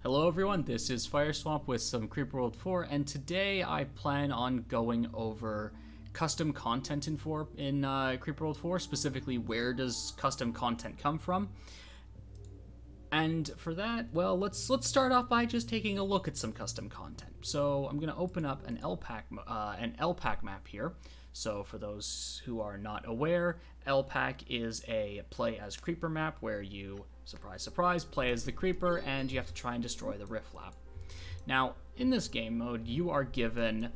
Hello everyone, this is Fireswamp with some Creeper World 4, and today I plan on going over custom content in Creeper World 4, specifically where does custom content come from. And for that, well, let's start off by just taking a look at some custom content. So I'm going to open up an LPAC map here. So for those who are not aware, LPAC is a play as creeper map where you, surprise surprise, play as the creeper and you have to try and destroy the rift lab. Now, in this game mode, you are given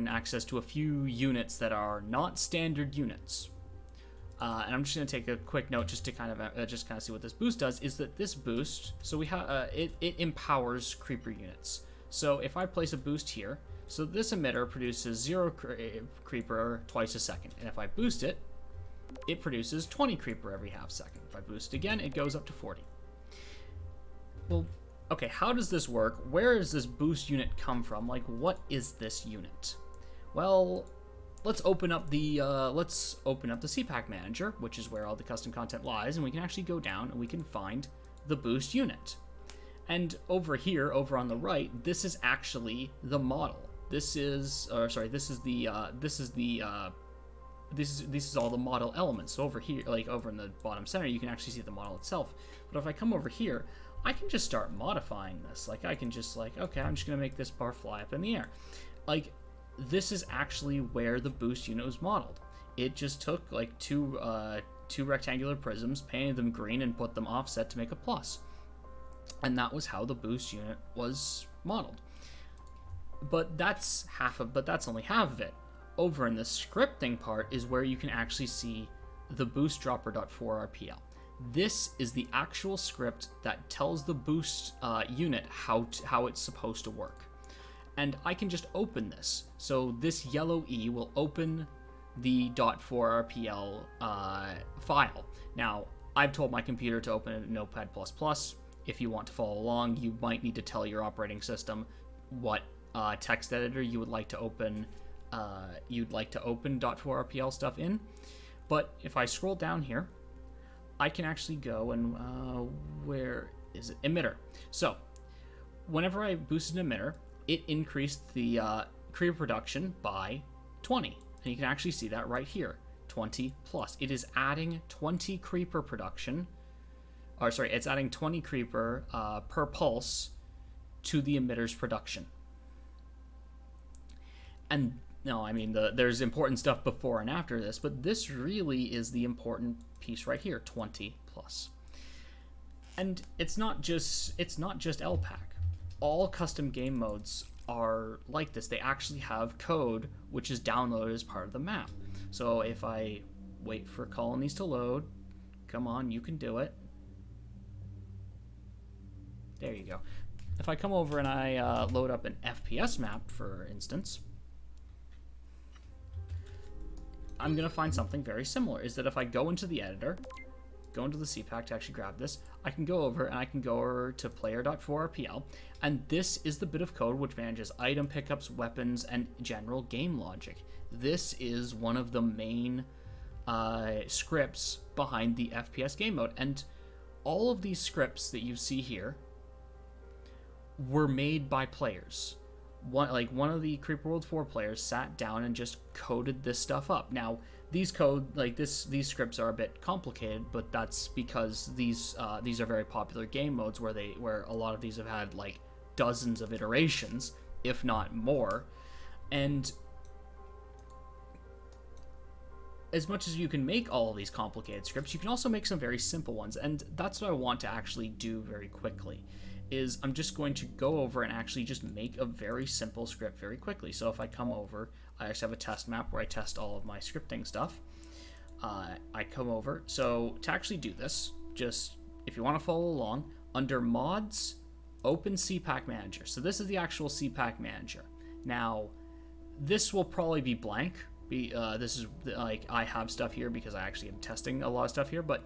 access to a few units that are not standard units. And I'm just going to take a quick note just to kind of see what this boost does. Is that this boost? So we have it empowers creeper units. So if I place a boost here, so this emitter produces 0 creeper twice a second, and if I boost it, it produces 20 creeper every half second. If I boost again, it goes up to 40. Well, okay, how does this work? Where does this boost unit come from? Like, what is this unit? Well, let's open up the CPAC manager, which is where all the custom content lies, and we can actually go down and we can find the boost unit. And over here, over on the right, this is actually the model. This is all the model elements. So over here, like over in the bottom center, you can actually see the model itself. But if I come over here, I can just start modifying this. Like I can just okay, I'm just gonna make this bar fly up in the air. Like this is actually where the boost unit was modeled. It just took like two rectangular prisms, painted them green, and put them offset to make a plus. And that was how the boost unit was modeled. But that's only half of it. Over in the scripting part is where you can actually see the boost dropper.4rpl. This is the actual script that tells the boost unit how it's supposed to work. And I can just open this. So this yellow E will open the .4rpl file. Now, I've told my computer to open it in Notepad++. If you want to follow along, you might need to tell your operating system what text editor you would like to open. .4rpl stuff in. But if I scroll down here, I can actually go and where is it? Emitter. So whenever I boosted an emitter, it increased the creeper production by 20, and you can actually see that right here, 20 plus. It is adding 20 creeper production. It's adding 20 creeper per pulse to the emitter's production. And no, I mean, there's important stuff before and after this, but this really is the important piece right here, 20 plus. And it's not just LPAC. All custom game modes are like this. They actually have code which is downloaded as part of the map. So if I wait for colonies to load, come on, you can do it. There you go. If I come over and I load up an FPS map, for instance, I'm going to find something very similar. Is that if I go into the editor, go into the CPAC to actually grab this, I can go over and I can go over to player.4rpl, and this is the bit of code which manages item pickups, weapons, and general game logic. This is one of the main scripts behind the FPS game mode, and all of these scripts that you see here were made by players. One of the Creeper World 4 players sat down and just coded this stuff up. Now, these scripts are a bit complicated, but that's because these are very popular game modes where a lot of these have had like dozens of iterations, if not more. And as much as you can make all of these complicated scripts, you can also make some very simple ones, and that's what I want to actually do very quickly. Is I'm just going to go over and actually just make a very simple script very quickly. So if I come over, I actually have a test map where I test all of my scripting stuff. I come over. So to actually do this, just if you want to follow along, under mods, open CPAC manager. So this is the actual CPAC manager. Now, this will probably be blank. This is like I have stuff here because I actually am testing a lot of stuff here, but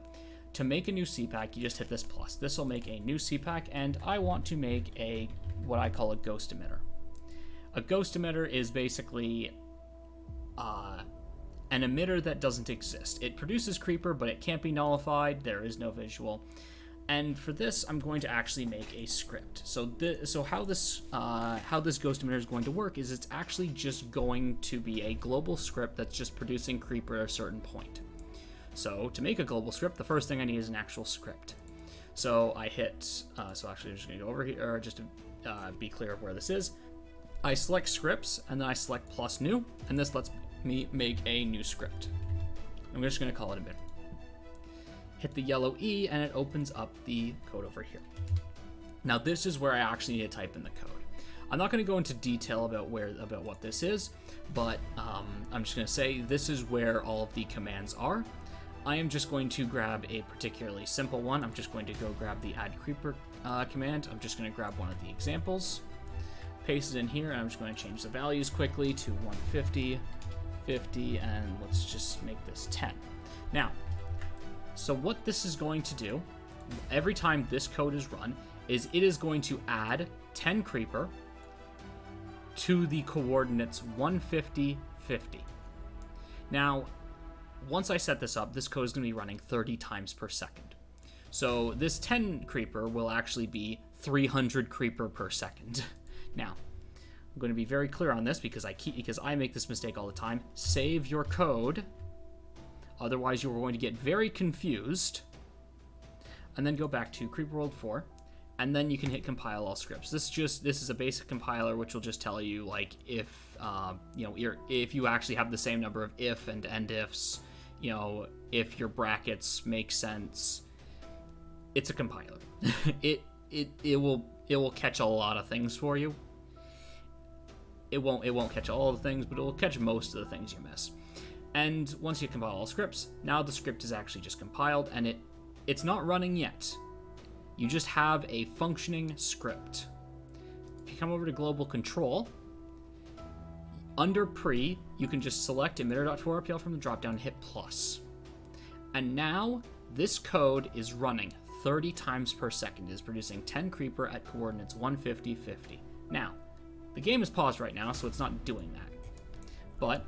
to make a new CPAC, you just hit this plus. This will make a new CPAC, and I want to make what I call a ghost emitter. A ghost emitter is basically an emitter that doesn't exist. It produces creeper, but it can't be nullified. There is no visual. And for this, I'm going to actually make a script. So how this ghost emitter is going to work is it's actually just going to be a global script that's just producing creeper at a certain point. So to make a global script, the first thing I need is an actual script. So I hit, so actually I'm just going to go over here, or just to be clear of where this is. I select scripts, and then I select plus new, and this lets me make a new script. I'm just going to call it emitter. Hit the yellow E, and it opens up the code over here. Now this is where I actually need to type in the code. I'm not going to go into detail about what this is, but I'm just going to say this is where all of the commands are. I am just going to grab a particularly simple one. I'm just going to go grab the add creeper command. I'm just going to grab one of the examples, paste it in here, and I'm just going to change the values quickly to 150, 50, and let's just make this 10. Now, so what this is going to do, every time this code is run, is it is going to add 10 creeper to the coordinates 150, 50. Now, once I set this up, this code is going to be running 30 times per second. So this 10 creeper will actually be 300 creeper per second. Now, I'm going to be very clear on this because I make this mistake all the time. Save your code. Otherwise, you are going to get very confused. And then go back to Creeper World 4, and then you can hit compile all scripts. This is a basic compiler which will just tell you like if if you actually have the same number of if and end ifs, if your brackets make sense. It's a compiler. it will catch a lot of things for you. It won't catch all the things, but it will catch most of the things you miss. And once you compile all scripts, now the script is actually just compiled, and it's not running yet. You just have a functioning script. If you come over to global control, under pre, you can just select emitter.4RPL from the dropdown and hit plus. And now this code is running 30 times per second. It is producing 10 creeper at coordinates 150, 50. Now, the game is paused right now, so it's not doing that. But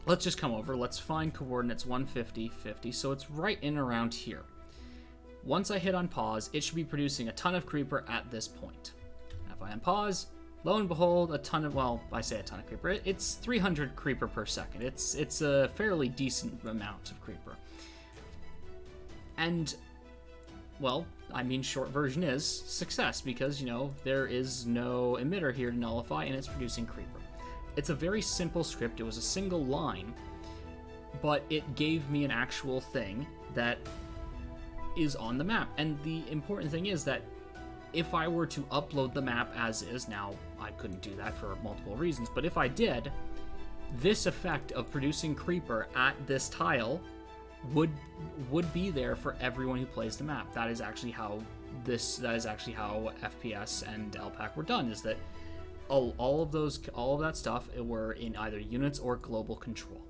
let's just come over. Let's find coordinates 150, 50. So it's right in around here. Once I hit on pause, it should be producing a ton of creeper at this point. Now if I unpause, lo and behold, I say a ton of creeper. It's 300 creeper per second. It's a fairly decent amount of creeper. And, well, I mean, short version is success because, there is no emitter here to nullify, and it's producing creeper. It's a very simple script. It was a single line, but it gave me an actual thing that is on the map. And the important thing is that if I were to upload the map as is, now I couldn't do that for multiple reasons, but if I did, this effect of producing creeper at this tile would be there for everyone who plays the map. That is actually how FPS and LPAC were done, is that all of that stuff were in either units or global control.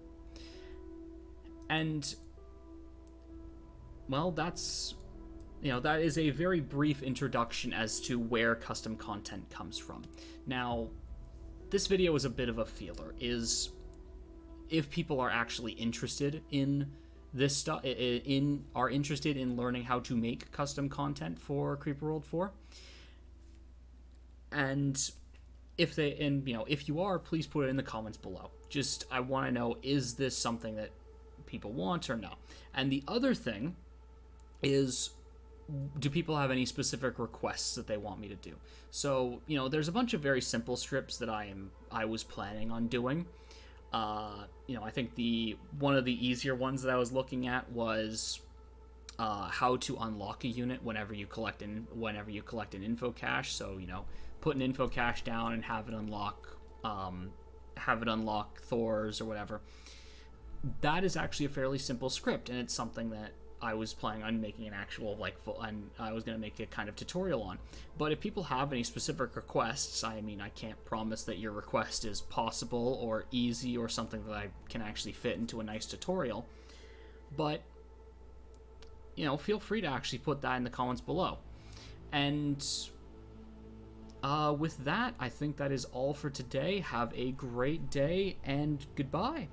And, well, that is a very brief introduction as to where custom content comes from. Now, this video is a bit of a feeler, is if people are actually interested in this stuff, are interested in learning how to make custom content for Creeper World 4. And if you are, please put it in the comments below. I want to know, is this something that people want or no? And the other thing is, do people have any specific requests that they want me to do? So, there's a bunch of very simple scripts that I was planning on doing. I think one of the easier ones that I was looking at was how to unlock a unit whenever you collect an info cache. So, put an info cache down and have it unlock Thors or whatever. That is actually a fairly simple script, and it's something that I was planning on making an actual and I was going to make a kind of tutorial on. But if people have any specific requests, I can't promise that your request is possible or easy or something that I can actually fit into a nice tutorial. But, feel free to actually put that in the comments below. And with that, I think that is all for today. Have a great day, and goodbye.